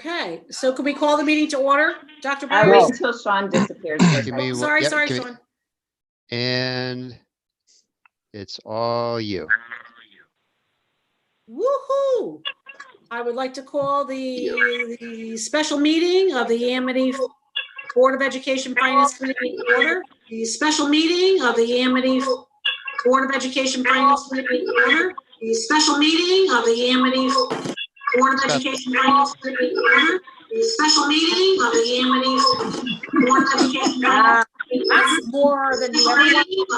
Okay, so can we call the meeting to order, Dr. I'll Barry? wait until Sean disappears. for a Give me second. one- Sorry, yep, Sean. And it's all you. Woohoo! I would like to call the special meeting of the Amity Board of Education Finance Committee to order. The special meeting of the Amity Board of Education Finance Committee to order. The special meeting of the Amity Board of Education Finance Committee to order. The special meeting of the Amity Board of Education Finance Committee. That's more than you ever want to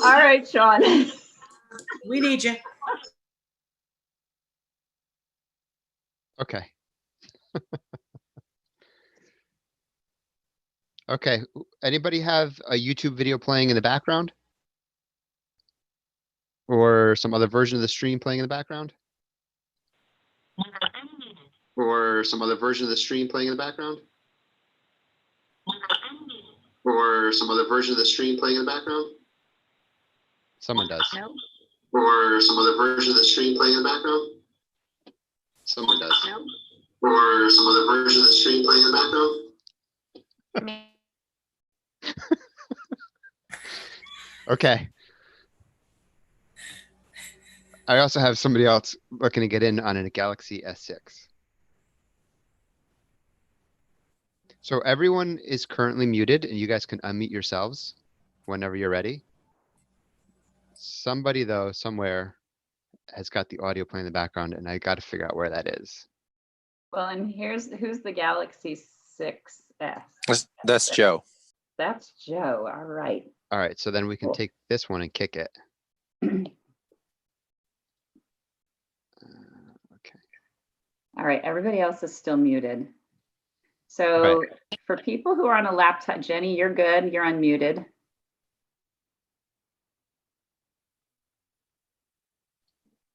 All right, Sean. We need you. Okay. Okay, anybody have a YouTube video playing in the background? Or some other version of the stream playing in the background? Or some other version of the stream playing in the background? Or some other version of the stream playing in the background? Someone does. No. Or some other version of the stream playing in the background? Someone does. No. Or some other version of the stream playing in the background? Okay. I also have somebody else looking to get in on a Galaxy S6. So everyone is currently muted and you guys can unmute yourselves whenever you're ready. Somebody though, somewhere has got the audio playing in the background and I got to figure out where that is. Well, and who's the Galaxy 6S? That's Joe. That's Joe. All right. All right, so then we can Cool. take this one and kick it. Okay. All right, everybody else is still muted. So for people who are on a laptop, Jenny, you're good. You're unmuted.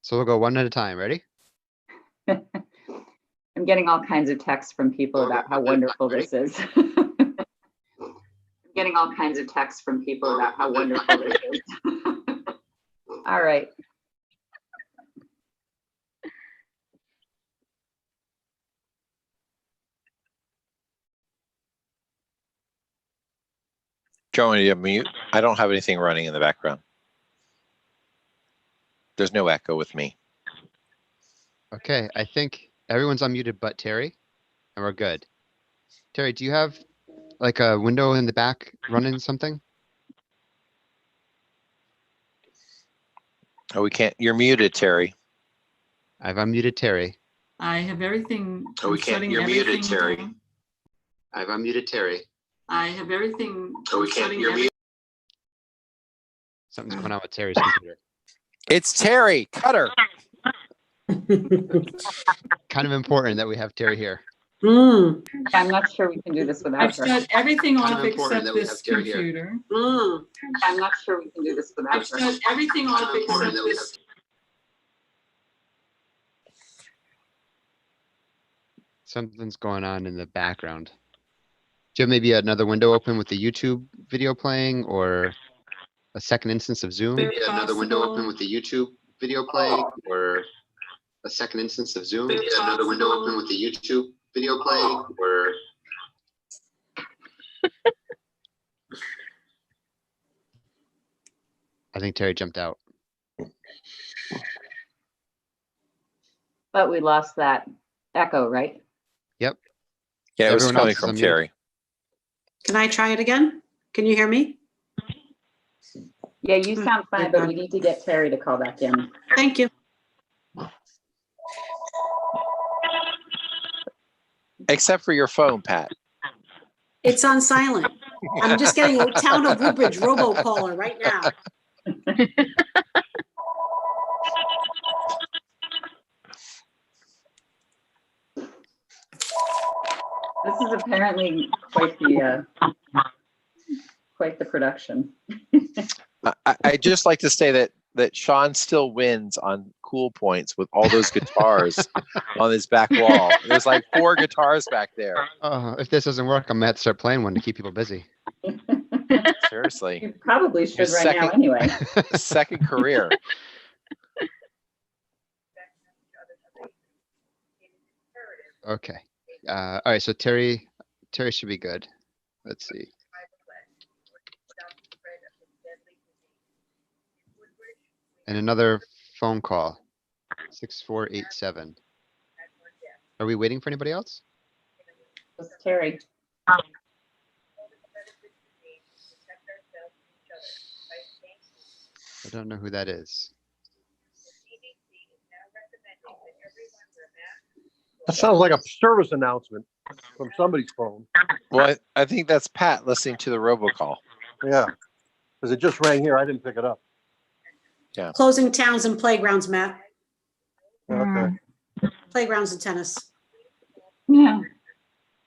So we'll go one at a time. Ready? I'm getting all kinds of texts from people about how wonderful this is. I'm getting all kinds of texts from people about how wonderful this is. All right. Joe, you mute? I don't have anything running in the background. There's no echo with me. Okay, I think everyone's unmuted but Terry, and we're good. Terry, do you have like a window in the back running something? Oh, we can't. You're muted, Terry. I've unmuted Terry. I have everything. Oh, we I'm can't. shutting You're muted, everything Terry. down. I've unmuted Terry. I have everything. Oh, we I'm can't. shutting You're everything- muted. Something's going on with Terry's computer. It's Terry. Cutter. Kind of important that we have Terry here. I'm not sure we can do this without I've her. shut everything Kind of off important except that we this have Terry here. computer. I'm not sure we can do this without I've her. shut everything off except this. Something's going on in the background. Do you have maybe another window open with the YouTube video playing or a second instance of Zoom? Maybe another window open with the YouTube video playing or a second instance of Zoom? Maybe another window open with the YouTube video playing or I think Terry jumped out. But we lost that echo, right? Yeah, it was Everyone coming else is from unmuted. Terry. Can I try it again? Can you hear me? Yeah, you sound fine, but we need to get Terry to call back in. Thank you. Except for your phone, Pat. It's on silent. I'm just getting a town of Woodbridge robocaller right now. This is apparently quite the production. I just like to say that Sean still wins on cool points with all those guitars on his back wall. There's like 4 guitars back there. If this doesn't work, I'm gonna have to start playing one to keep people busy. Seriously. You probably should Your right now second- anyway. Second career. Okay. All right, so Terry should be good. Let's see. And another phone call, 6487. Are we waiting for anybody else? It's Terry. I don't know who that is. That sounds like a service announcement from somebody's phone. Well, I think that's Pat listening to the robocall. Yeah, because it just rang here. I didn't pick it up. Closing towns and playgrounds, Matt. Okay. Playgrounds and tennis. Yeah.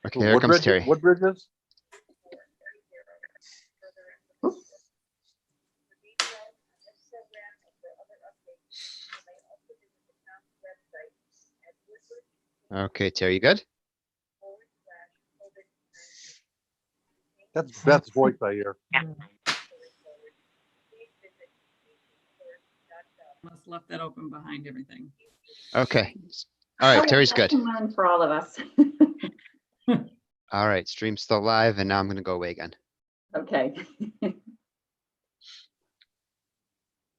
Okay, here comes Terry. What bridges? Okay, Terry, you good? That's Beth's voice I hear. Must left that open behind everything. Okay. All right, Terry's good. Lesson learned for all of us. All right, stream's still live, and now I'm gonna go away again. Okay.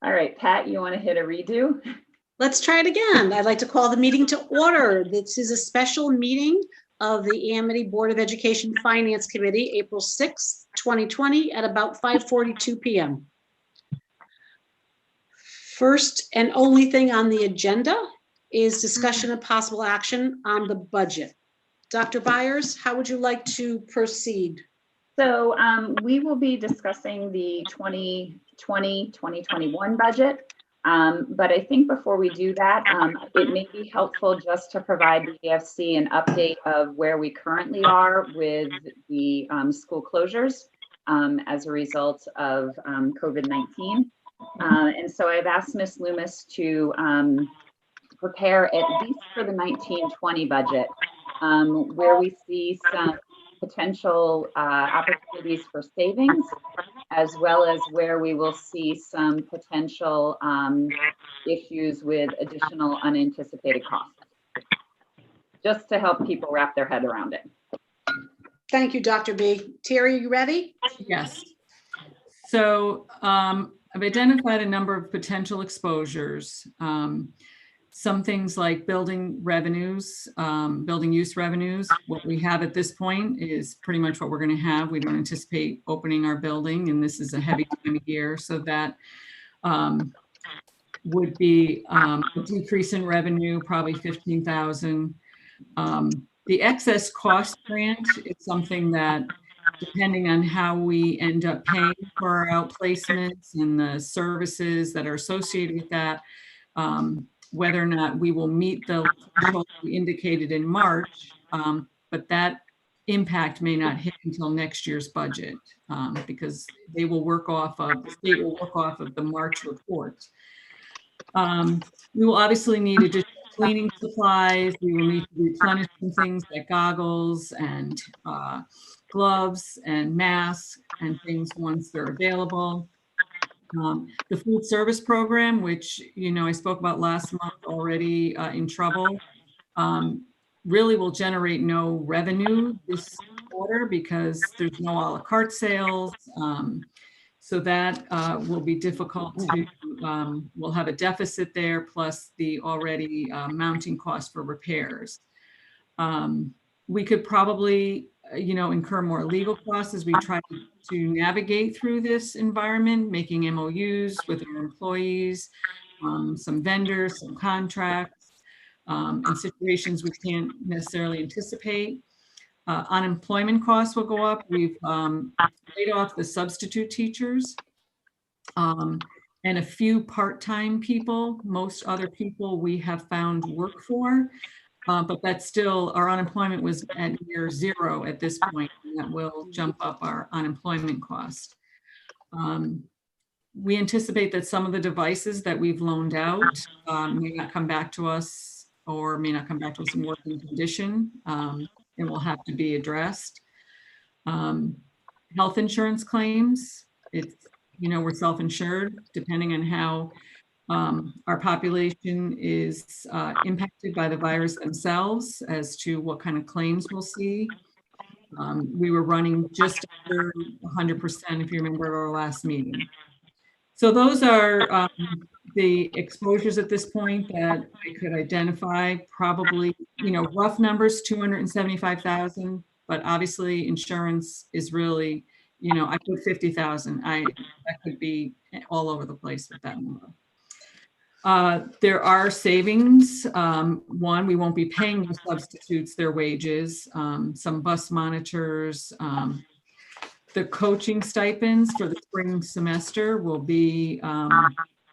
All right, Pat, you want to hit a redo? Let's try it again. I'd like to call the meeting to order. This is a special meeting of the Amity Board of Education Finance Committee, April 6th, 2020 at about 5:42 p.m. First and only thing on the agenda is discussion of possible action on the budget. Dr. Byers, how would you like to proceed? So we will be discussing the 2020-2021 budget. But I think before we do that, it may be helpful just to provide the EFC an update of where we currently are with the school closures as a result of COVID-19. And so I've asked Ms. Loomis to prepare at least for the 1920 budget, where we see some potential opportunities for savings, as well as where we will see some potential issues with additional unanticipated costs, just to help people wrap their head around it. Thank you, Dr. B. Terry, you ready? Yes. So I've identified a number of potential exposures. Some things like building revenues, building use revenues. What we have at this point is pretty much what we're going to have. We don't anticipate opening our building, and this is a heavy time of year, so that would be a decrease in revenue, probably 15,000. The excess cost grant is something that, depending on how we end up paying for our outplacements and the services that are associated with that, whether or not we will meet the threshold we indicated in March, but that impact may not hit until next year's budget, because they will work off of, the state will work off of the March report. We will obviously need additional cleaning supplies. We will need to replenish some things like goggles and gloves and masks and things once they're available. The food service program, which, you know, I spoke about last month, already in trouble, really will generate no revenue this quarter because there's no a la carte sales. So that will be difficult to, we'll have a deficit there, plus the already mounting cost for repairs. We could probably, you know, incur more legal costs as we try to navigate through this environment, making MOUs with our employees, some vendors, some contracts, and situations we can't necessarily anticipate. Unemployment costs will go up. We've laid off the substitute teachers and a few part-time people. Most other people we have found work for. But that's still, our unemployment was at near zero at this point, and that will jump up our unemployment cost. We anticipate that some of the devices that we've loaned out may not come back to us, or may not come back to us in working condition, and will have to be addressed. Health insurance claims, it's, you know, we're self-insured, depending on how Our population is impacted by the virus themselves as to what kind of claims we'll see. We were running just under 100%, if you remember at our last meeting. So those are the exposures at this point that I could identify. Probably, rough numbers, 275,000, but obviously insurance is really, I put 50,000. I could be all over the place with that number. There are savings. One, we won't be paying the substitutes their wages, some bus monitors, the coaching stipends for the spring semester will be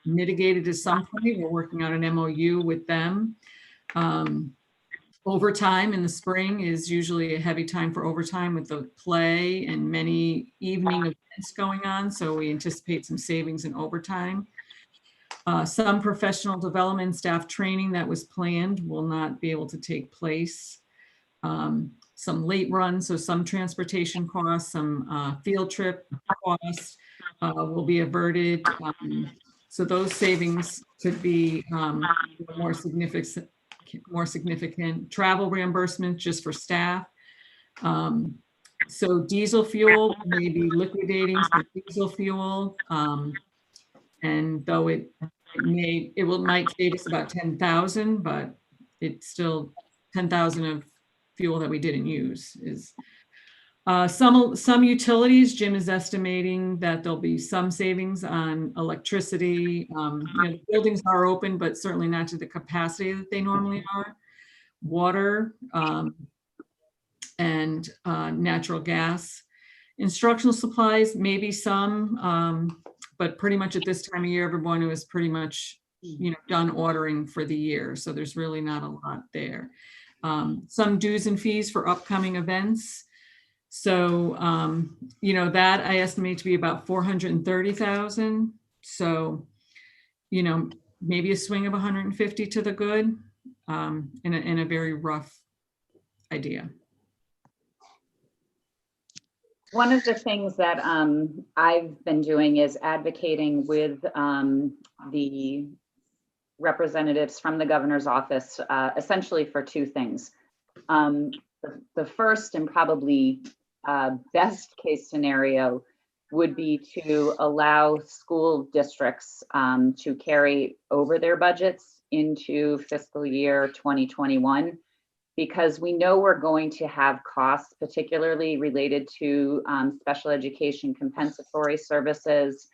mitigated at some point. We're working on an MOU with them. Overtime in the spring is usually a heavy time for overtime with the play and many evening events going on. So we anticipate some savings in overtime. Some professional development staff training that was planned will not be able to take place. Some late runs, so some transportation costs, some field trip costs will be averted. So those savings could be more significant travel reimbursement just for staff. So diesel fuel may be liquidating some diesel fuel. And though it might save us about 10,000, but it's still 10,000 of fuel that we didn't use. Is some utilities, Jim is estimating that there'll be some savings on electricity. The buildings are open, but certainly not to the capacity that they normally are. Water and natural gas. Instructional supplies, maybe some, but pretty much at this time of year, everyone was pretty much, done ordering for the year. So there's really not a lot there. Some dues and fees for upcoming events. So, that I estimate to be about 430,000. So, maybe a swing of 150 to the good, in a very rough idea. One of the things that I've been doing is advocating with the representatives from the governor's office, essentially for two things. The first and probably best case scenario would be to allow school districts to carry over their budgets into fiscal year 2021. Because we know we're going to have costs, particularly related to special education compensatory services,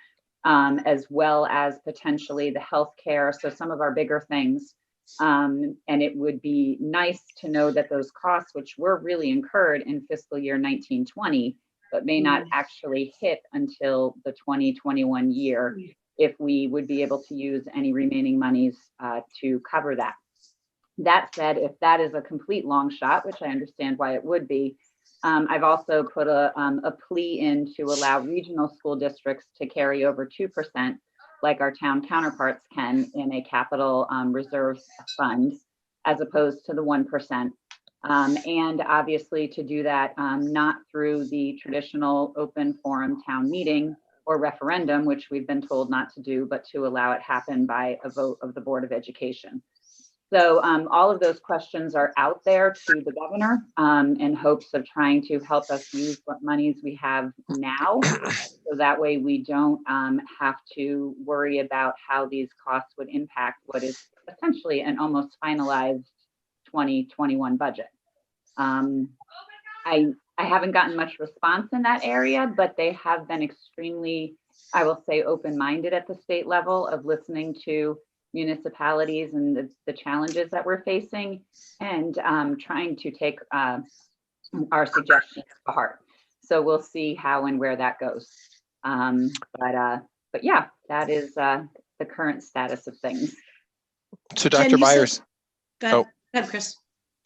as well as potentially the healthcare. So some of our bigger things. And it would be nice to know that those costs, which were really incurred in fiscal year 1920, but may not actually hit until the 2021 year, if we would be able to use any remaining monies to cover that. That said, if that is a complete long shot, which I understand why it would be, I've also put a plea in to allow regional school districts to carry over 2%, like our town counterparts can in a capital reserve fund, as opposed to the 1%. And obviously to do that not through the traditional open forum town meeting or referendum, which we've been told not to do, but to allow it happen by a vote of the Board of Education. So all of those questions are out there to the governor in hopes of trying to help us use what monies we have now. So that way we don't have to worry about how these costs would impact what is essentially an almost finalized 2021 budget. I haven't gotten much response in that area, but they have been extremely, I will say, open-minded at the state level of listening to municipalities and the challenges that we're facing, and trying to take our suggestions to heart. So we'll see how and where that goes. But yeah, that is the current status of things. So Jen, Dr. you said- Myers, Go ahead, Chris.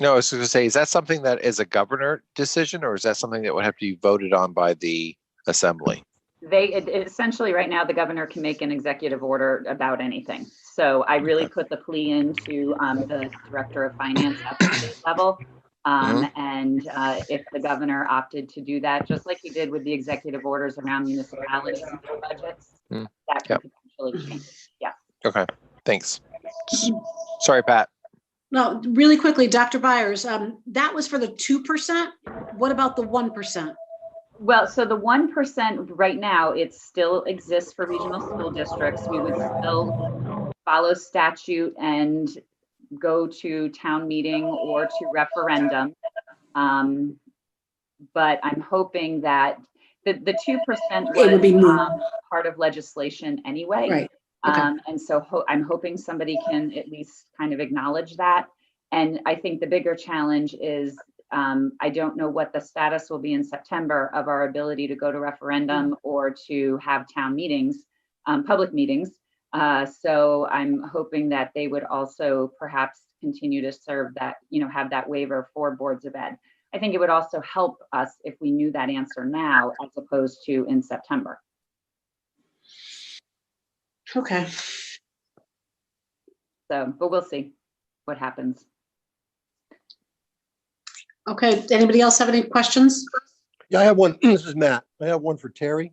no, I was going to say, is that something that is a governor decision, or is that something that would have to be voted on by the assembly? Essentially right now, the governor can make an executive order about anything. So I really put the plea into the director of finance at the state level. And if the governor opted to do that, just like he did with the executive orders around municipalities and their budgets, that could potentially change. Yeah. Okay. Thanks. Sorry, Pat. No, really quickly, Dr. Byers, that was for the 2%. What about the 1%? Well, so the 1% right now, it still exists for regional school districts. We would still follow statute and go to town meeting or to referendum. But I'm hoping that the 2% It would be moot. part of legislation anyway. Right. Okay. And so I'm hoping somebody can at least kind of acknowledge that. And I think the bigger challenge is I don't know what the status will be in September of our ability to go to referendum or to have town meetings, public meetings. So I'm hoping that they would also perhaps continue to serve that, have that waiver for boards of ed. I think it would also help us if we knew that answer now as opposed to in September. Okay. So, but we'll see what happens. Okay. Anybody else have any questions? Yeah, I have one. This is Matt. I have one for Terry.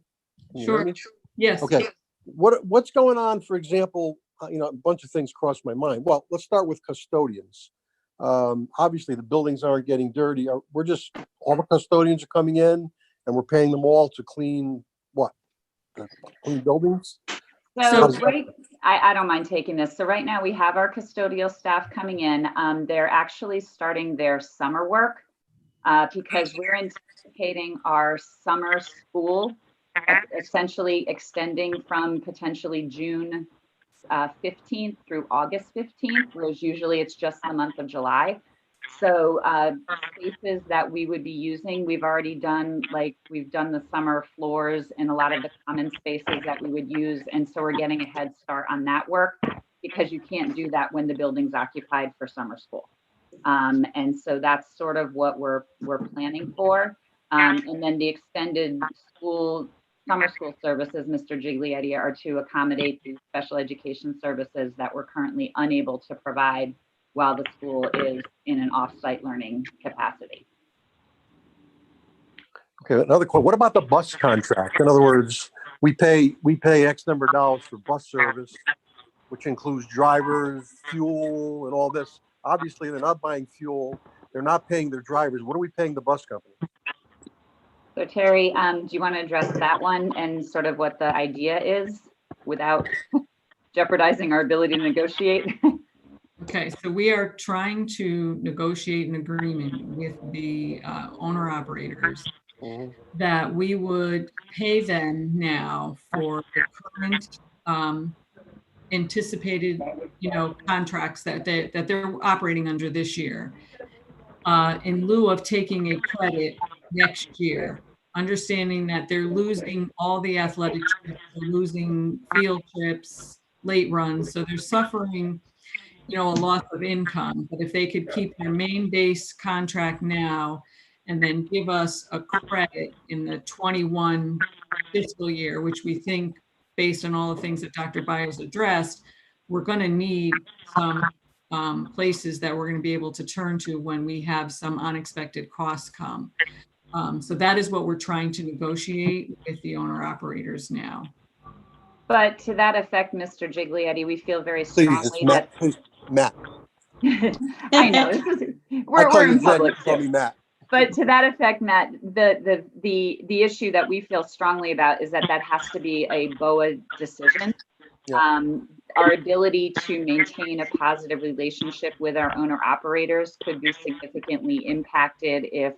Can you hear Sure. me? Yes. Okay. What's going on, for example, a bunch of things cross my mind. Well, let's start with custodians. Obviously the buildings aren't getting dirty. All the custodians are coming in and we're paying them all to clean what? Clean buildings? So right, I don't mind taking this. So right now we have our custodial staff coming in. They're actually starting their summer work because we're anticipating our summer school essentially extending from potentially June 15th through August 15th, whereas usually it's just the month of July. So spaces that we would be using, we've already done, we've done the summer floors and a lot of the common spaces that we would use. And so we're getting a head start on that work because you can't do that when the building's occupied for summer school. And so that's sort of what we're planning for. And then the extended summer school services, Mr. Giglietti, are to accommodate the special education services that we're currently unable to provide while the school is in an off-site learning capacity. Okay, another question. What about the bus contract? In other words, we pay X number of dollars for bus service, which includes drivers, fuel, and all this. Obviously, they're not buying fuel. They're not paying their drivers. What are we paying the bus company? So Terry, do you want to address that one and sort of what the idea is without jeopardizing our ability to negotiate? Okay, so we are trying to negotiate an agreement with the owner operators that we would pay them now for the current anticipated, contracts that they're operating under this year, in lieu of taking a credit next year, understanding that they're losing all the athletic trips, they're losing field trips, late runs, so they're suffering a loss of income. But if they could keep their main base contract now and then give us a credit in the 21 fiscal year, which we think, based on all the things that Dr. Byers addressed, we're going to need some places that we're going to be able to turn to when we have some unexpected costs come. So that is what we're trying to negotiate with the owner operators now. But to that effect, Mr. Giglietti, we feel very strongly that Matt. I know we're in public. Call me Matt. But to that effect, Matt, the issue that we feel strongly about is that has to be a BOA decision. Yeah. Our ability to maintain a positive relationship with our owner operators could be significantly impacted if,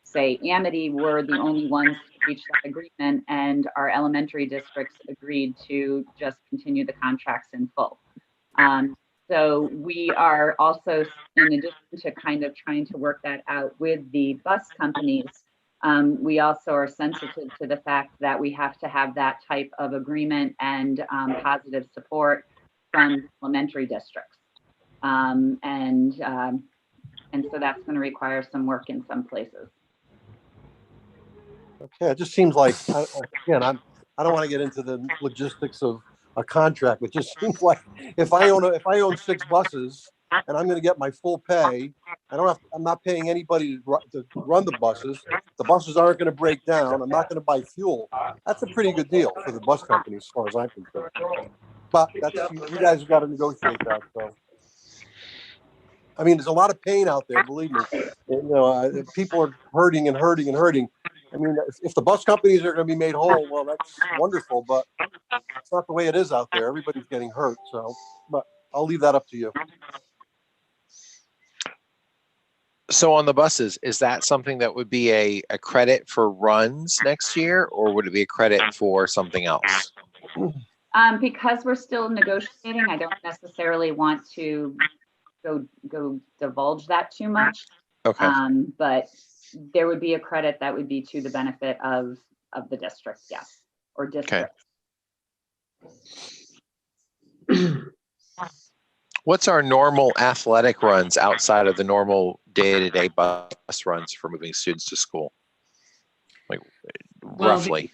say, Amity were the only ones to reach that agreement and our elementary districts agreed to just continue the contracts in full. So we are also, in addition to kind of trying to work that out with the bus companies, we also are sensitive to the fact that we have to have that type of agreement and positive support from elementary districts. And so that's going to require some work in some places. Okay, it just seems like, again, I don't want to get into the logistics of a contract, but it just seems like if I own 6 buses and I'm going to get my full pay, I'm not paying anybody to run the buses. The buses aren't going to break down. I'm not going to buy fuel. That's a pretty good deal for the bus company, as far as I'm concerned. But that's, you guys have got to negotiate that, so. I mean, there's a lot of pain out there, believe me. You know, people are hurting and hurting and hurting. I mean, if the bus companies are going to be made whole, well, that's wonderful, but it's not the way it is out there. Everybody's getting hurt, so, but I'll leave that up to you. So on the buses, is that something that would be a credit for runs next year, or would it be a credit for something else? Because we're still negotiating, I don't necessarily want to go divulge that too much. Okay. But there would be a credit that would be to the benefit of the district, yes, or district. What's our normal athletic runs outside of the normal day-to-day bus runs for moving students to school? Like Well, roughly.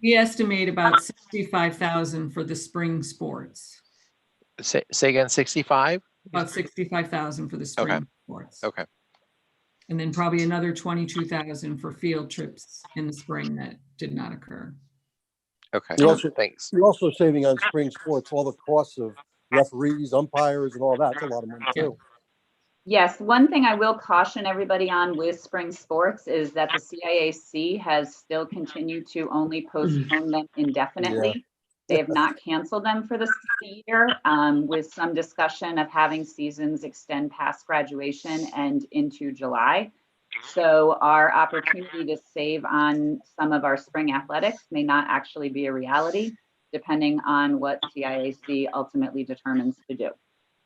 We estimate about 65,000 for the spring sports. Say again, 65? About 65,000 for the spring sports. Okay. And then probably another 22,000 for field trips in the spring that did not occur. Okay. Thanks. You're also saving on spring sports, all the costs of referees, umpires, and all that. That's a lot of money too. Yes, one thing I will caution everybody on with spring sports is that the CIAC has still continued to only postpone them indefinitely. Yeah. They have not canceled them for this year, with some discussion of having seasons extend past graduation and into July. So our opportunity to save on some of our spring athletics may not actually be a reality, depending on what CIAC ultimately determines to do.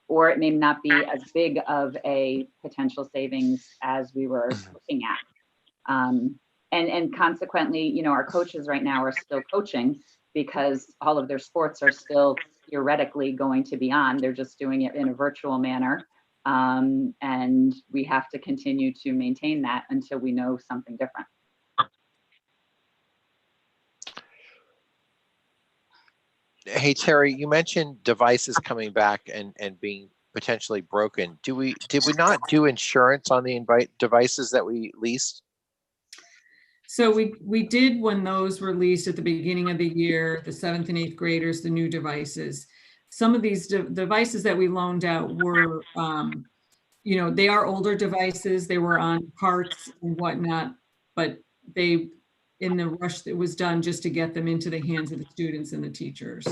Or it may not be as big of a potential savings as we were looking at. And consequently, you know, our coaches right now are still coaching because all of their sports are still theoretically going to be on. They're just doing it in a virtual manner. And we have to continue to maintain that until we know something different. Hey, Terry, you mentioned devices coming back and being potentially broken. Did we not do insurance on the devices that we leased? So we did when those were leased at the beginning of the year, the 7th and 8th graders, the new devices. Some of these devices that we loaned out were, you know, they are older devices. They were on parts and whatnot, but they, in the rush that was done just to get them into the hands of the students and the teachers.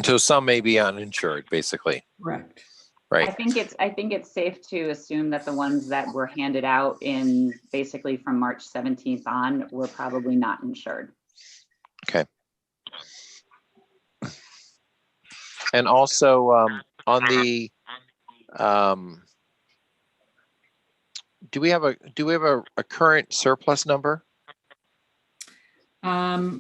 So some may be uninsured, basically. Correct. Right. I think it's safe to assume that the ones that were handed out in basically from March 17th on were probably not insured. Okay. And also on the do we have a current surplus number? I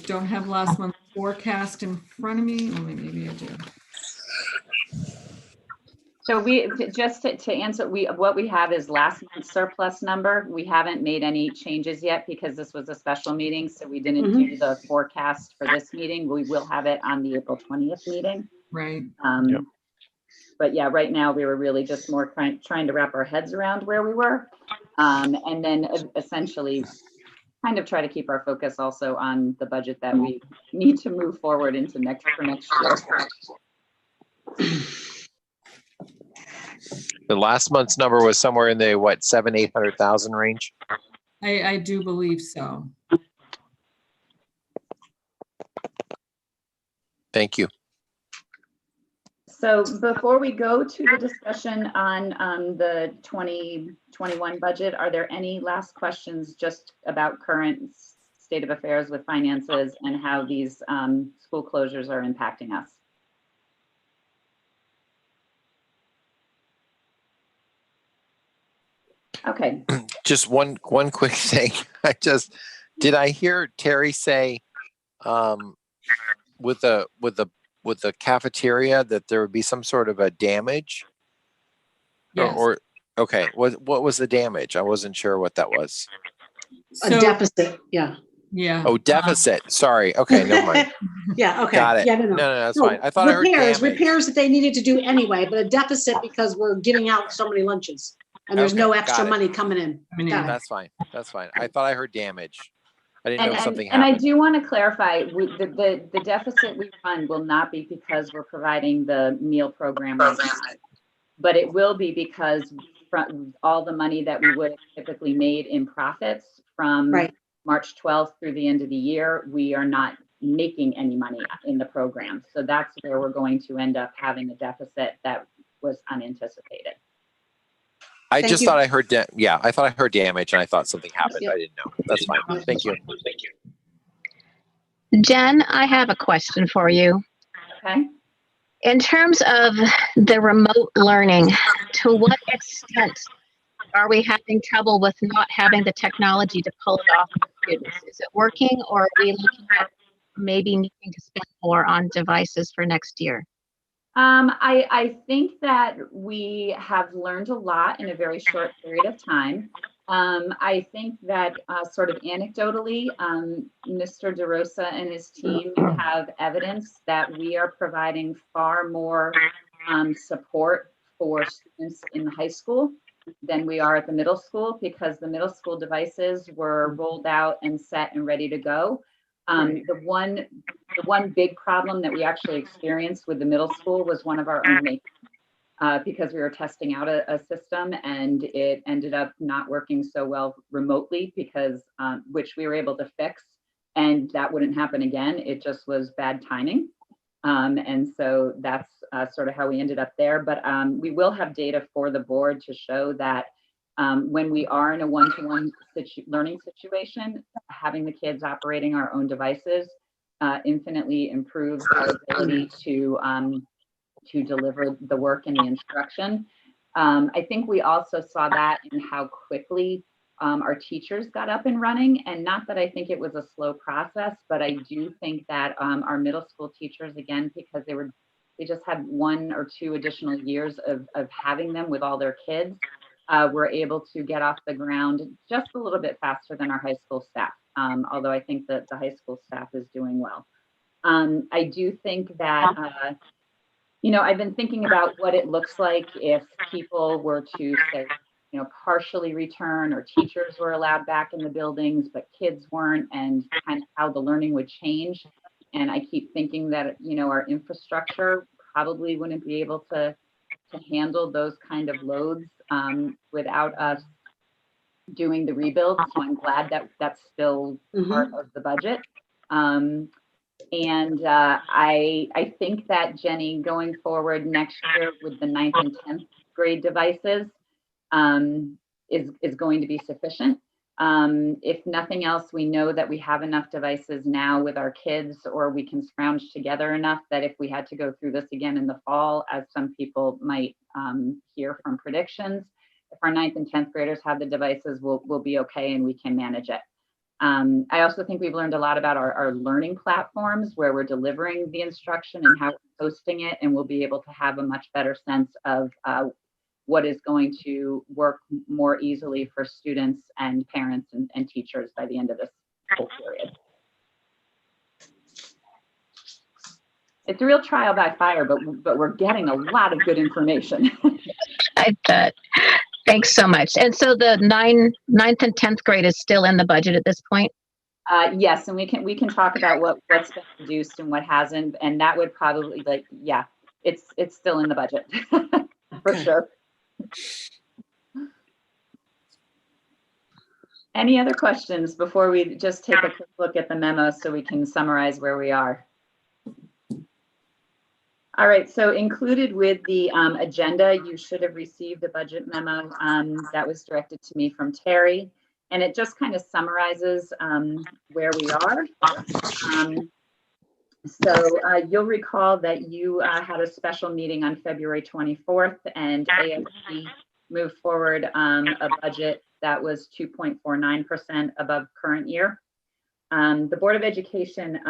don't have last month's forecast in front of me. Oh, maybe I do. So we just to answer, what we have is last month's surplus number. We haven't made any changes yet because this was a special meeting, so we didn't do the forecast for this meeting. We will have it on the April 20th meeting. Right. Yep. But yeah, right now we were really just more trying to wrap our heads around where we were, and then essentially kind of try to keep our focus also on the budget that we need to move forward into next year. The last month's number was somewhere in the 700,000-800,000 range. I do believe so. Thank you. So before we go to the discussion on the 2021 budget, are there any last questions just about current state of affairs with finances and how these school closures are impacting us? Okay. Just one quick thing. Did I hear Terry say with the cafeteria that there would be some sort of a damage? Yes. Or okay, what was the damage? I wasn't sure what that was. A deficit, yeah. Yeah. Oh, deficit. Sorry. Okay, never mind. Yeah, okay. Got it. Yeah, No, that's fine. I thought I heard damage. Repairs that they needed to do anyway, but a deficit because we're giving out so many lunches and there's no Okay, extra got it. money coming in. Got it. That's fine. I thought I heard damage. I didn't know if And, something and I happened. do want to clarify, the deficit we run will not be because we're providing the meal program right now, but it will be because from all the money that we would have typically made in profits from Right. March 12th through the end of the year, we are not making any money in the program. So that's where we're going to end up having a deficit that was unanticipated. I Thank just you. thought I heard, yeah, I thought I heard damage and I thought something happened. Yep. I didn't know. That's fine. Thank you. Jen, I have a question for you. Okay. In terms of the remote learning, to what extent are we having trouble with not having the technology to pull it off of students? Is it working, or are we looking at maybe needing to spend more on devices for next year? I think that we have learned a lot in a very short period of time. I think that sort of anecdotally, Mr. DeRosa and his team have evidence that we are providing far more support for students in the high school than we are at the middle school, because the middle school devices were rolled out and set and ready to go. The one big problem that we actually experienced with the middle school was one of our own making, because we were testing out a system and it ended up not working so well remotely, because which we were able to fix, and that wouldn't happen again. It just was bad timing. And so that's sort of how we ended up there. But we will have data for the board to show that when we are in a one-to-one learning situation, having the kids operating our own devices infinitely improves our ability to deliver the work and the instruction. I think we also saw that in how quickly our teachers got up and running. And not that I think it was a slow process, but I do think that our middle school teachers, again, because they just had 1 or 2 additional years of having them with all their kids, were able to get off the ground just a little bit faster than our high school staff. Although I think that the high school staff is doing well. I do think that, I've been thinking about what it looks like if people were to say, partially return, or teachers were allowed back in the buildings, but kids weren't, and kind of how the learning would change. And I keep thinking that, our infrastructure probably wouldn't be able to handle those kind of loads without us doing the rebuild. So I'm glad that that's still part of the budget. And I think that, Jenny, going forward next year with the 9th and 10th grade devices is going to be sufficient. If nothing else, we know that we have enough devices now with our kids, or we can scrounge together enough that if we had to go through this again in the fall, as some people might hear from predictions, if our 9th and 10th graders have the devices, we'll be okay and we can manage it. I also think we've learned a lot about our learning platforms, where we're delivering the instruction and how we're posting it, and we'll be able to have a much better sense of what is going to work more easily for students and parents and teachers by the end of this whole period. It's a real trial by fire, but we're getting a lot of good information. I bet. Thanks so much. And so the 9th and 10th grade is still in the budget at this point? Yes, and we can talk about what's been reduced and what hasn't, and that would probably, it's still in the budget for sure. Any other questions before we just take a quick look at the memo so we can summarize where we are? All right, so included with the agenda, you should have received a budget memo that was directed to me from Terry, and it just kind of summarizes where we are. So you'll recall that you had a special meeting on February 24th, and AFC moved forward a budget that was 2.49% above current year. The Board of Education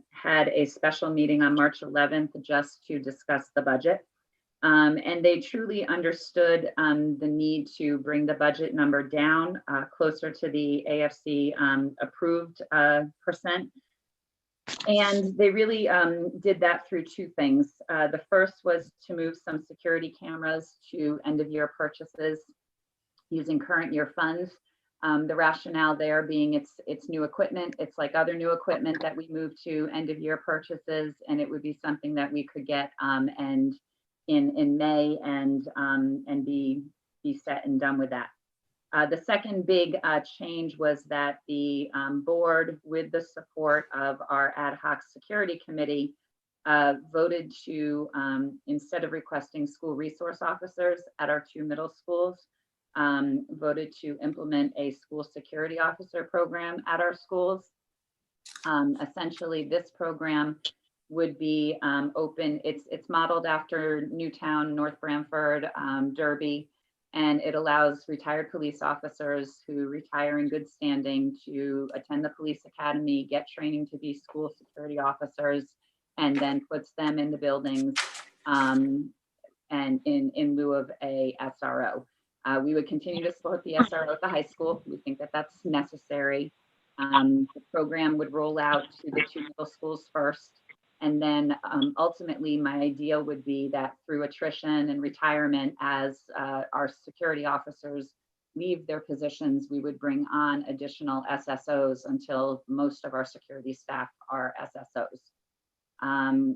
had a special meeting on March 11th just to discuss the budget. And they truly understood the need to bring the budget number down closer to the AFC approved percent. And they really did that through 2 things. The first was to move some security cameras to end of year purchases using current year funds. The rationale there being it's new equipment. It's like other new equipment that we move to end of year purchases, and it would be something that we could get and in May and be set and done with that. The second big change was that the board, with the support of our ad hoc security committee, voted to, instead of requesting school resource officers at our 2 middle schools, voted to implement a school security officer program at our schools. Essentially, this program would be open. It's modeled after Newtown, North Branford, Derby, and it allows retired police officers who retire in good standing to attend the police academy, get training to be school security officers, and then puts them in the buildings and in lieu of a SRO. We would continue to support the SRO at the high school. We think that that's necessary. The program would roll out to the 2 middle schools first. And then ultimately, my ideal would be that through attrition and retirement, as our security officers leave their positions, we would bring on additional SSOs until most of our security staff are SSOs.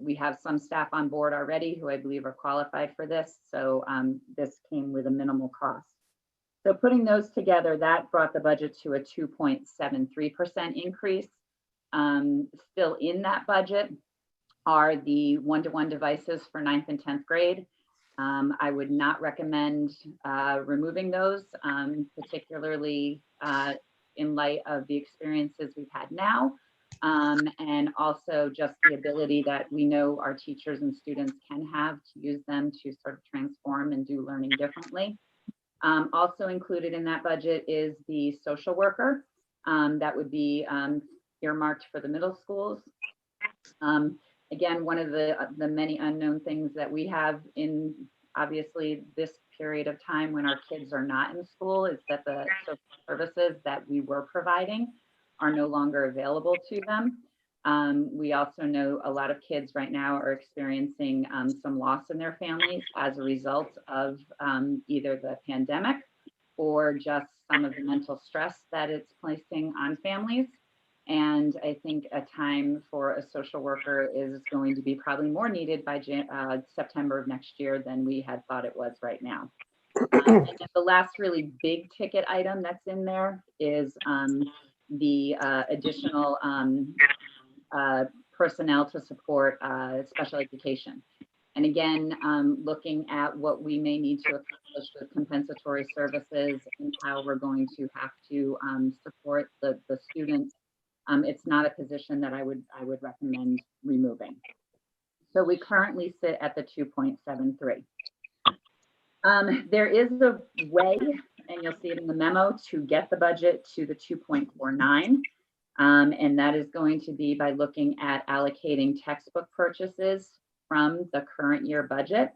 We have some staff on board already who I believe are qualified for this. So this came with a minimal cost. So putting those together, that brought the budget to a 2.73% increase. Still in that budget are the one-to-one devices for 9th and 10th grade. I would not recommend removing those, particularly in light of the experiences we've had now. And also just the ability that we know our teachers and students can have to use them to sort of transform and do learning differently. Also included in that budget is the social worker that would be earmarked for the middle schools. Again, one of the many unknown things that we have in obviously this period of time when our kids are not in school is that the social services that we were providing are no longer available to them. We also know a lot of kids right now are experiencing some loss in their families as a result of either the pandemic or just some of the mental stress that it's placing on families. And I think a time for a social worker is going to be probably more needed by September of next year than we had thought it was right now. And the last really big ticket item that's in there is the additional personnel to support special education. And again, looking at what we may need to accomplish with compensatory services and how we're going to have to support the students. It's not a position that I would recommend removing. So we currently sit at the 2.73. There is a way, and you'll see it in the memo, to get the budget to the 2.49. And that is going to be by looking at allocating textbook purchases from the current year budget.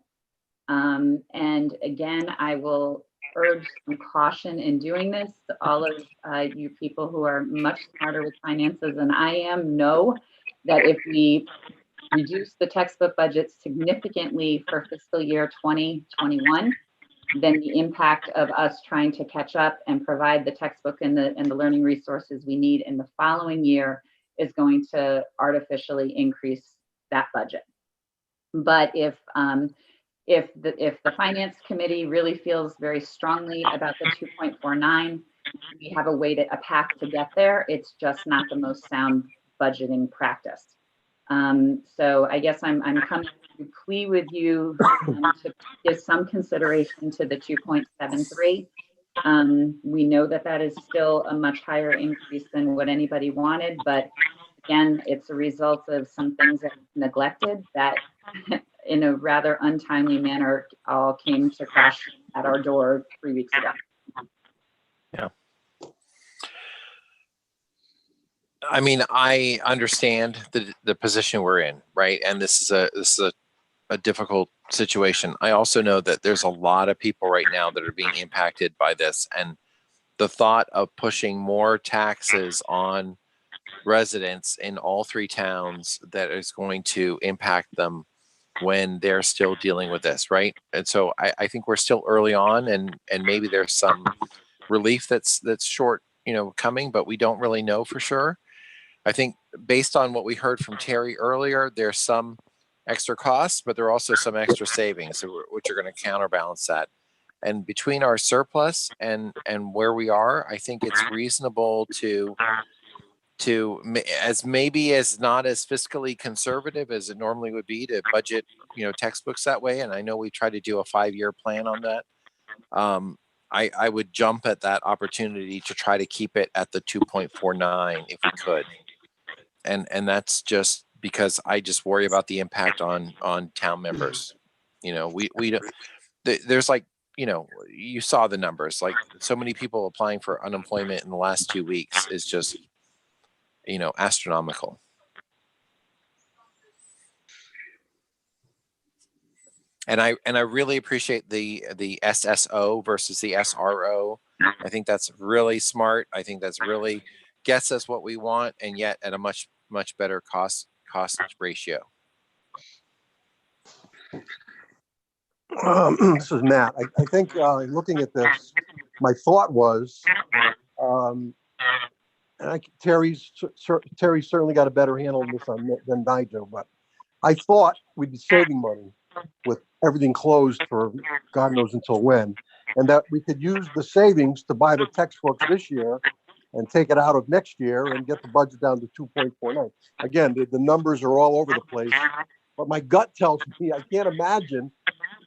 And again, I will urge some caution in doing this. All of you people who are much smarter with finances than I am know that if we reduce the textbook budget significantly for fiscal year 2021, then the impact of us trying to catch up and provide the textbook and the learning resources we need in the following year is going to artificially increase that budget. But if the finance committee really feels very strongly about the 2.49, we have a path to get there. It's just not the most sound budgeting practice. So I guess I'm coming to plea with you to give some consideration to the 2.73. We know that that is still a much higher increase than what anybody wanted, but again, it's a result of some things that neglected that in a rather untimely manner all came to crash at our door 3 weeks ago. Yeah. I mean, I understand the position we're in, right? And this is a difficult situation. I also know that there's a lot of people right now that are being impacted by this, and the thought of pushing more taxes on residents in all 3 towns that is going to impact them when they're still dealing with this, right? And so I think we're still early on, and maybe there's some relief that's short, coming, but we don't really know for sure. I think based on what we heard from Terry earlier, there's some extra costs, but there are also some extra savings, which are going to counterbalance that. And between our surplus and where we are, I think it's reasonable to maybe as not as fiscally conservative as it normally would be to budget, textbooks that way. And I know we try to do a 5-year plan on that. I would jump at that opportunity to try to keep it at the 2.49 if we could. And that's just because I just worry about the impact on town members. We don't, there's like, you saw the numbers, like so many people applying for unemployment in the last 2 weeks is just, astronomical. And I really appreciate the SSO versus the SRO. I think that's really smart. I think that's really gets us what we want, and yet at a much better cost ratio. This is Matt. I think looking at this, my thought was, and Terry's certainly got a better handle on this than I do, but I thought we'd be saving money with everything closed for God knows until when, and that we could use the savings to buy the textbooks this year and take it out of next year and get the budget down to 2.49. Again, the numbers are all over the place, but my gut tells me I can't imagine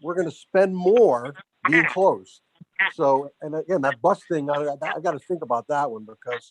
we're going to spend more being closed. So, and again, that bus thing, I got to think about that one, because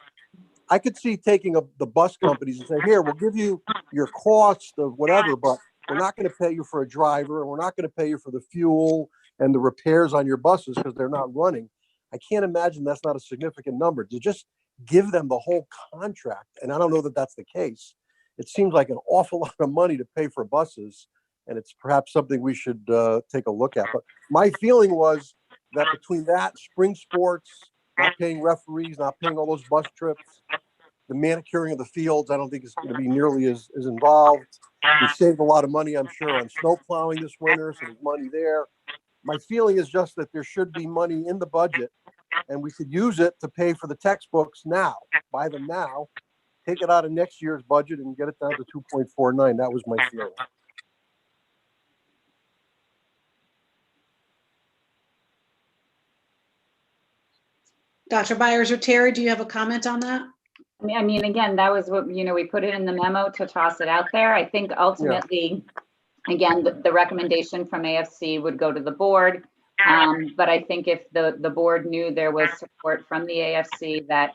I could see taking the bus companies and say, here, we'll give you your cost of whatever, but we're not going to pay you for a driver, and we're not going to pay you for the fuel and the repairs on your buses because they're not running. I can't imagine that's not a significant number. To just give them the whole contract, and I don't know that that's the case. It seems like an awful lot of money to pay for buses, and it's perhaps something we should take a look at. But my feeling was that between that, spring sports, not paying referees, not paying all those bus trips, the manicuring of the fields, I don't think it's going to be nearly as involved. We saved a lot of money, I'm sure, on snow plowing this winter, so there's money there. My feeling is just that there should be money in the budget, and we could use it to pay for the textbooks now, buy them now, take it out of next year's budget and get it down to 2.49. That was my feeling. Dr. Byers or Terry, do you have a comment on that? I mean, again, that was what, we put it in the memo to toss it out there. I think ultimately, again, the recommendation from AFC would go to the board. But I think if the board knew there was support from the AFC, that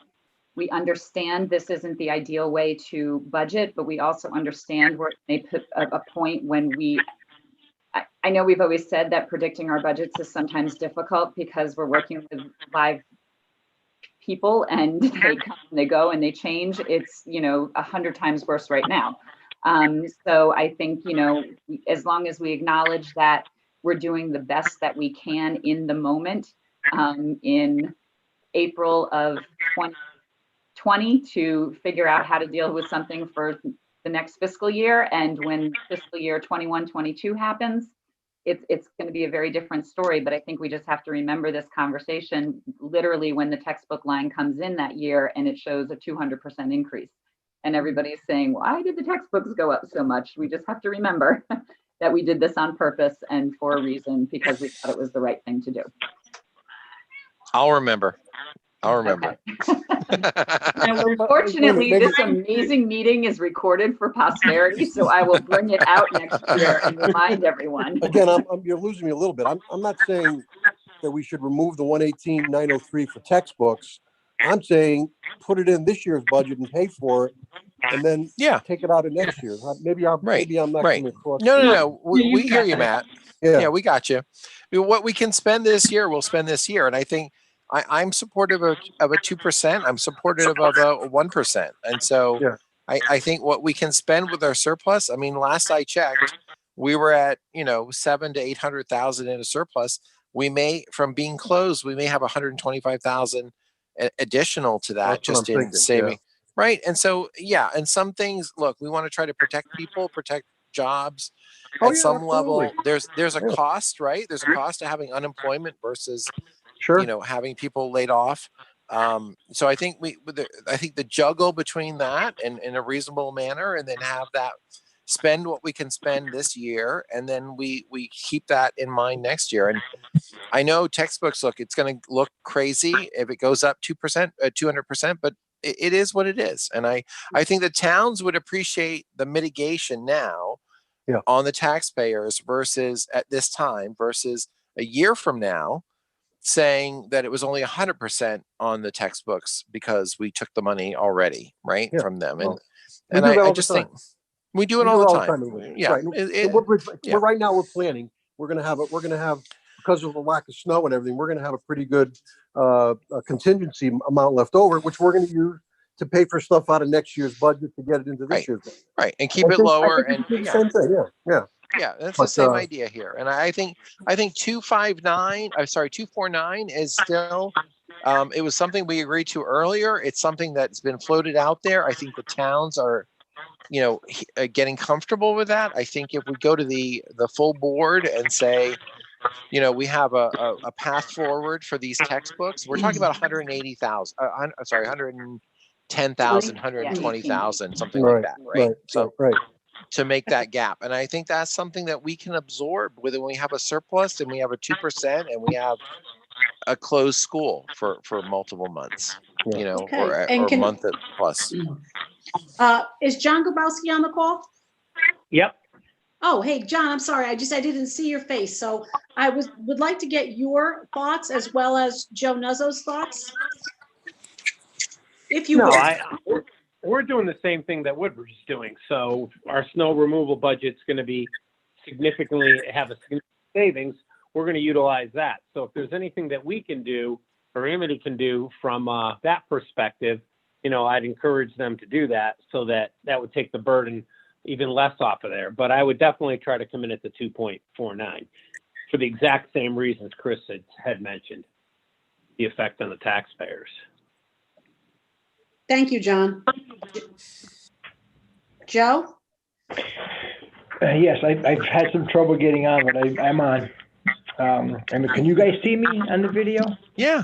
we understand this isn't the ideal way to budget, but we also understand where they put a point when I know we've always said that predicting our budgets is sometimes difficult because we're working with live people and they come and they go and they change. It's 100 times worse right now. So I think as long as we acknowledge that we're doing the best that we can in the moment, in April of 2020 to figure out how to deal with something for the next fiscal year, and when fiscal year 21-22 happens, it's going to be a very different story. But I think we just have to remember this conversation literally when the textbook line comes in that year and it shows a 200% increase. And everybody's saying, why did the textbooks go up so much? We just have to remember that we did this on purpose and for a reason, because we thought it was the right thing to do. I'll remember. Okay. Now, unfortunately, this amazing meeting is recorded for posterity, so I will bring it out next year and remind everyone. Again, you're losing me a little bit. I'm not saying that we should remove the 118,903 for textbooks. I'm saying put it in this year's budget and pay for it, and then take it out of next year. Maybe I'm not coming across. No. We hear you, Matt. Yeah, we got you. What we can spend this year, we'll spend this year, and I think. I'm supportive of a 2%. I'm supportive of a 1%. And so I think what we can spend with our surplus, I mean, last I checked, we were at, 700,000 to 800,000 in a surplus. We may, from being closed, we may have 125,000 additional to that. That's just in saving. Yeah. Right. And so, and some things, look, we want to try to protect people, protect jobs. At some level, there's a cost, right? There's a cost to having unemployment versus Sure. you know, having people laid off. So I think I think the juggle between that and in a reasonable manner, and then have that spend what we can spend this year, and then we keep that in mind next year. And I know textbooks, look, it's going to look crazy if it goes up 2%, 200%, but it is what it is. And I think the towns would appreciate the mitigation now on the taxpayers versus at this time versus a year from now, saying that it was only 100% on the textbooks because we took the money already, right, from them. And I just think we do it all the time. Yeah. Right. We're right now we're planning. We're gonna have because of the lack of snow and everything, we're gonna have a pretty good contingency amount left over, which we're gonna use to pay for stuff out of next year's budget to get it into this year's budget. Right. And keep it lower. And same thing. Yeah, that's the same idea here. And I think 249 is still, it was something we agreed to earlier. It's something that's been floated out there. I think the towns are, you know, getting comfortable with that. I think if we go to the full board and say, you know, we have a path forward for these textbooks, we're talking about 180,000, 110,000, 120,000, something like that, right? To make that gap. And I think that's something that we can absorb when we have a surplus and we have a 2% and we have a closed school for multiple months, you know, or month plus. Is John Grabowski on the call? Yep. Oh, hey, John, I'm sorry. I didn't see your face. So I would like to get your thoughts as well as Joe Nuzzo's thoughts. If you will. We're doing the same thing that Woodbridge is doing. So our snow removal budget's going to be have a significant savings. We're going to utilize that. So if there's anything that we can do or Amity can do from that perspective, you know, I'd encourage them to do that so that would take the burden even less off of there. But I would definitely try to come in at the 2.49 for the exact same reasons Chris had mentioned, the effect on the taxpayers. Thank you, John. Joe? Yes, I've had some trouble getting on, but I'm on. Can you guys see me on the video? Yeah.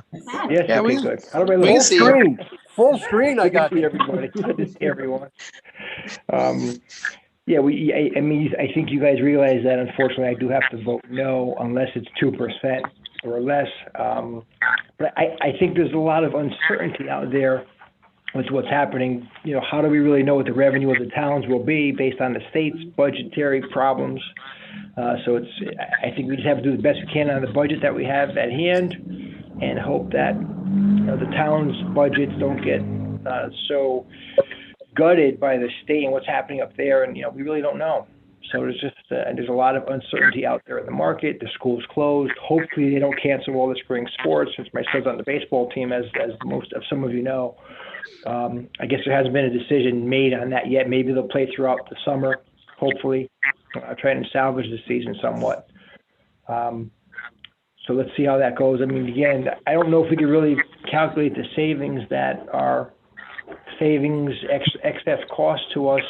Yes. Yeah, okay, good. How do I we look? see you. Full screen. I got everybody. Good to see everyone. Yeah, I think you guys realize that unfortunately I do have to vote no unless it's 2% or less. But I think there's a lot of uncertainty out there with what's happening. You know, how do we really know what the revenue of the towns will be based on the state's budgetary problems? So I think we just have to do the best we can on the budget that we have at hand and hope that, you know, the town's budgets don't get so gutted by the state and what's happening up there. And, you know, we really don't know. So there's a lot of uncertainty out there in the market. The school's closed. Hopefully they don't cancel all the spring sports, since my son's on the baseball team, as most of some of you know. I guess there hasn't been a decision made on that yet. Maybe they'll play throughout the summer, hopefully, trying to salvage the season somewhat. So let's see how that goes. I mean, again, I don't know if we can really calculate the savings that are excess cost to us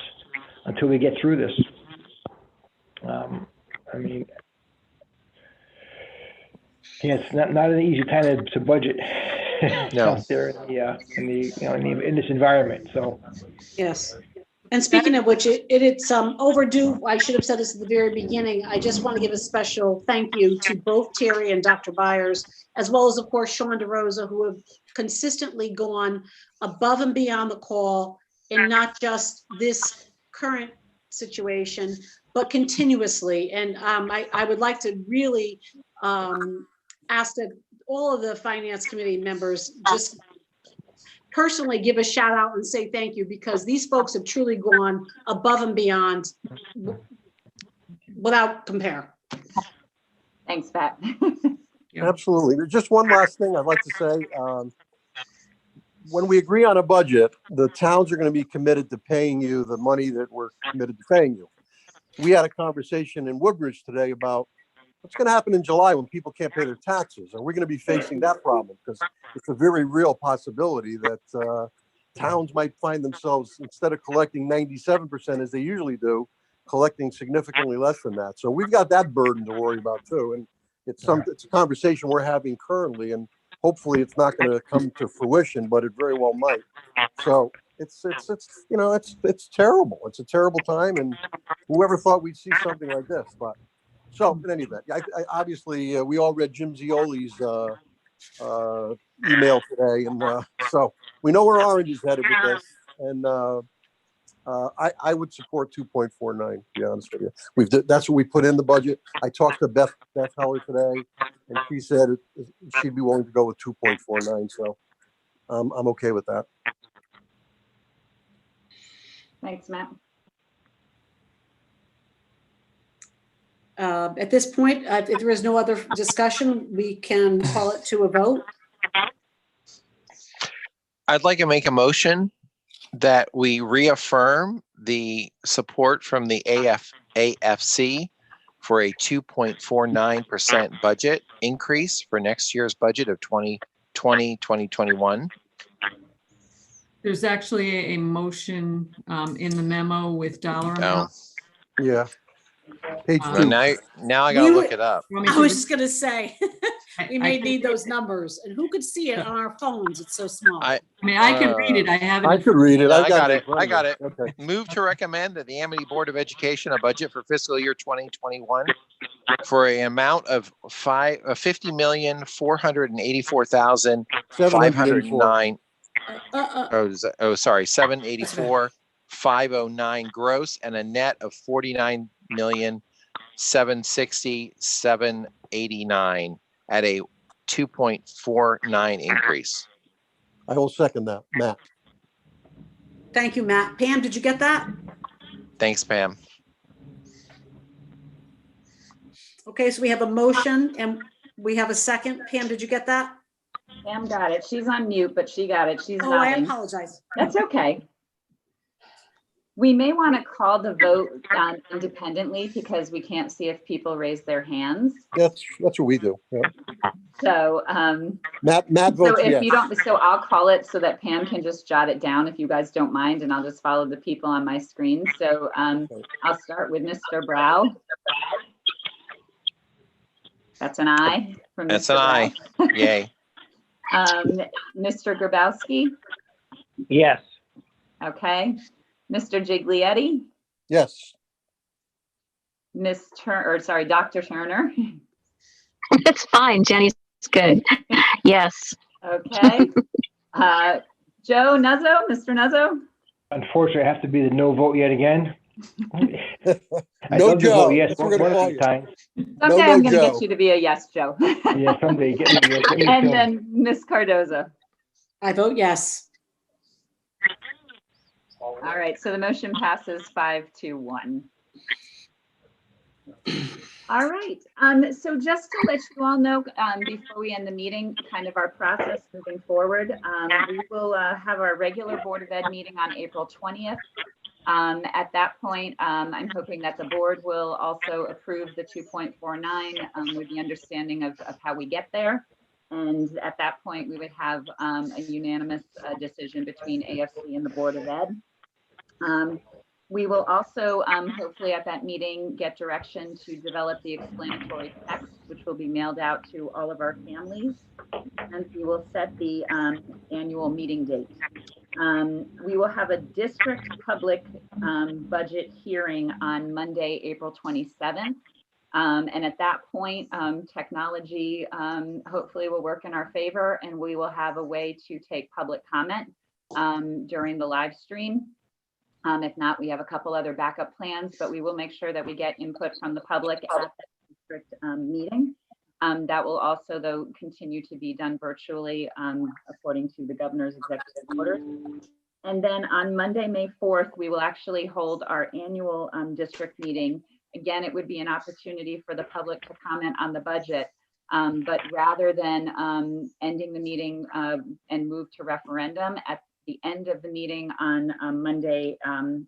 until we get through this. I mean, yeah, it's not an easy time to budget out there in this environment. So yes. And speaking of which, it's overdue. I should have said this at the very beginning. I just want to give a special thank you to both Terry and Dr. Byers, as well as, of course, Sean DeRosa, who have consistently gone above and beyond the call in not just this current situation, but continuously. And I would like to really ask that all of the Finance Committee members just personally give a shout out and say thank you, because these folks have truly gone above and beyond without compare. Thanks, Pat. Absolutely. There's just one last thing I'd like to say. When we agree on a budget, the towns are going to be committed to paying you the money that we're committed to paying you. We had a conversation in Woodbridge today about what's going to happen in July when people can't pay their taxes. Are we going to be facing that problem? Because it's a very real possibility that towns might find themselves, instead of collecting 97% as they usually do, collecting significantly less than that. So we've got that burden to worry about too. And it's a conversation we're having currently. And hopefully it's not going to come to fruition, but it very well might. So it's you know, it's terrible. It's a terrible time, and whoever thought we'd see something like this? But so in any event, I obviously we all read Jim Zioli's email today, and so we know where Orange is headed with this, and I would support 2.49. To be honest with you, that's what we put in the budget. I talked to Beth Heller today, and she said she'd be willing to go with 2.49. So I'm okay with that. Thanks, Matt. At this point, if there is no other discussion, we can call it to a vote. I'd like to make a motion that we reaffirm the support from the AFC for a 2.49% budget increase for next year's budget of 2020-2021. There's actually a motion in the memo with dollar amount. Yeah. Page Um, 2. Now I gotta look it up. Want me I to was re- just gonna say, we I may can- need those numbers, and who could see it on our phones? It's so small. I mean, I can read it. I haven't. I could read it. No, I I got got it. it. I got it. Okay. Move to recommend that the Amity Board of Education a budget for fiscal year 2021 for an amount of $50,484,509. Sorry, 784,509 gross, and a net of 49,760,789 at a 2.49 increase. I will second that, Matt. Thank you, Matt. Pam, did you get that? Thanks, Pam. Okay, so we have a motion and we have a second. Pam, did you get that? Pam got it. She's on mute, but she got it. She's Oh, I nodding. apologize. That's okay. We may want to call the vote independently because we can't see if people raise their hands. That's what we do. Yeah. So, Matt so votes if yes. you don't, so I'll call it so that Pam can just jot it down if you guys don't mind, and I'll just follow the people on my screen. So I'll start with Mr. Brow. That's an aye from Mr. That's an aye. Yay. Mr. Grabowski. Yes. Okay. Mr. Giglietti. Yes. Dr. Turner. It's fine. Jenny's good. Yes. Okay. Joe Nuzzo, Mr. Nuzzo. Unfortunately, I have to be the no vote yet again. I No love to Joe. vote yes, That's what we're gonna one call at a you. time. Someday no I'm going to Joe. get you to be a yes, Joe. Yeah, someday get me And soon. then Miss Cardoza. I vote yes. All right, so the motion passes 5-1. All right, so just to let you all know, before we end the meeting, kind of our process moving forward, we will have our regular Board of Ed meeting on April 20th. At that point, I'm hoping that the board will also approve the 2.49 with the understanding of how we get there. And at that point, we would have a unanimous decision between AFC and the Board of Ed. We will also hopefully at that meeting get direction to develop the explanatory text, which will be mailed out to all of our families. And we will set the annual meeting date. We will have a district public budget hearing on Monday, April 27th. And at that point, technology hopefully will work in our favor, and we will have a way to take public comment during the live stream. If not, we have a couple other backup plans, but we will make sure that we get input from the public at the district meeting. That will also, though, continue to be done virtually according to the governor's executive orders. And then on Monday, May 4th, we will actually hold our annual district meeting. Again, it would be an opportunity for the public to comment on the budget. But rather than ending the meeting and move to referendum, at the end of the meeting on Monday,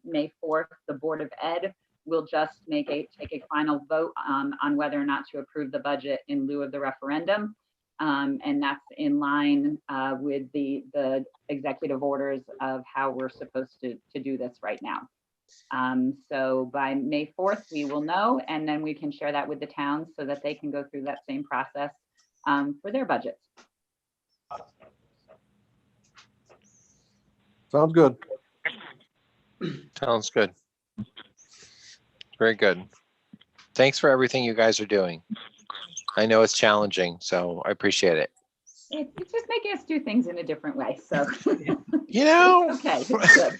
May 4th, the Board of Ed will just take a final vote on whether or not to approve the budget in lieu of the referendum. And that's in line with the executive orders of how we're supposed to do this right now. So by May 4th, we will know, and then we can share that with the towns so that they can go through that same process for their budgets. Sounds good. Sounds good. Very good. Thanks for everything you guys are doing. I know it's challenging, so I appreciate it. It's just making us do things in a different way, so. You know, Okay, it's good.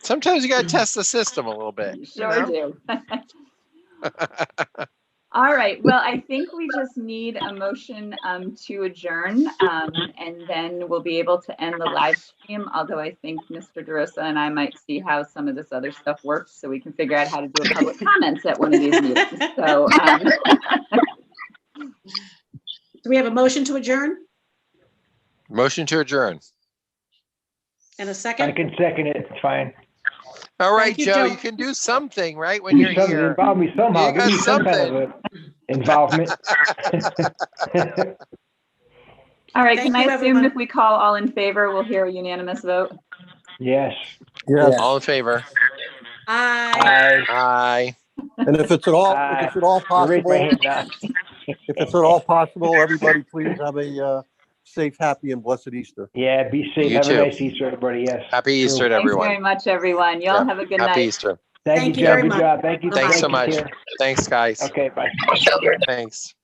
sometimes you got to test the system a little bit. Sure do. All right, well, I think we just need a motion to adjourn, and then we'll be able to end the live stream, although I think Mr. DeRosa and I might see how some of this other stuff works, so we can figure out how to do a public comments at one of these meetings. So, Do we have a motion to adjourn Motion to adjourn. and a I second? can second it, it's fine. All right, Thank you, Joe, Joe. you can do something, right, when Do you're something, here. involve me somehow, You give got me some kind something. of a involvement. all right, Thank can I you, assume everyone. if we call all in favor, we'll hear a unanimous vote? Yes. Yes. All in favor? Aye. Aye. And if it's at all Raise my possible, hand now. if it's at all possible, everybody please have a safe, happy, and blessed Easter. Yeah, be safe. You Have too. a nice Easter, everybody, yes. Happy Easter to Thanks very everyone. much, everyone. Y'all Yep. have a good Happy night. Easter. Thank Thank you, you Joe, very good much. job. Thank you. Thanks thank so you, much. Peter. Thanks, guys. Okay, bye. Thanks.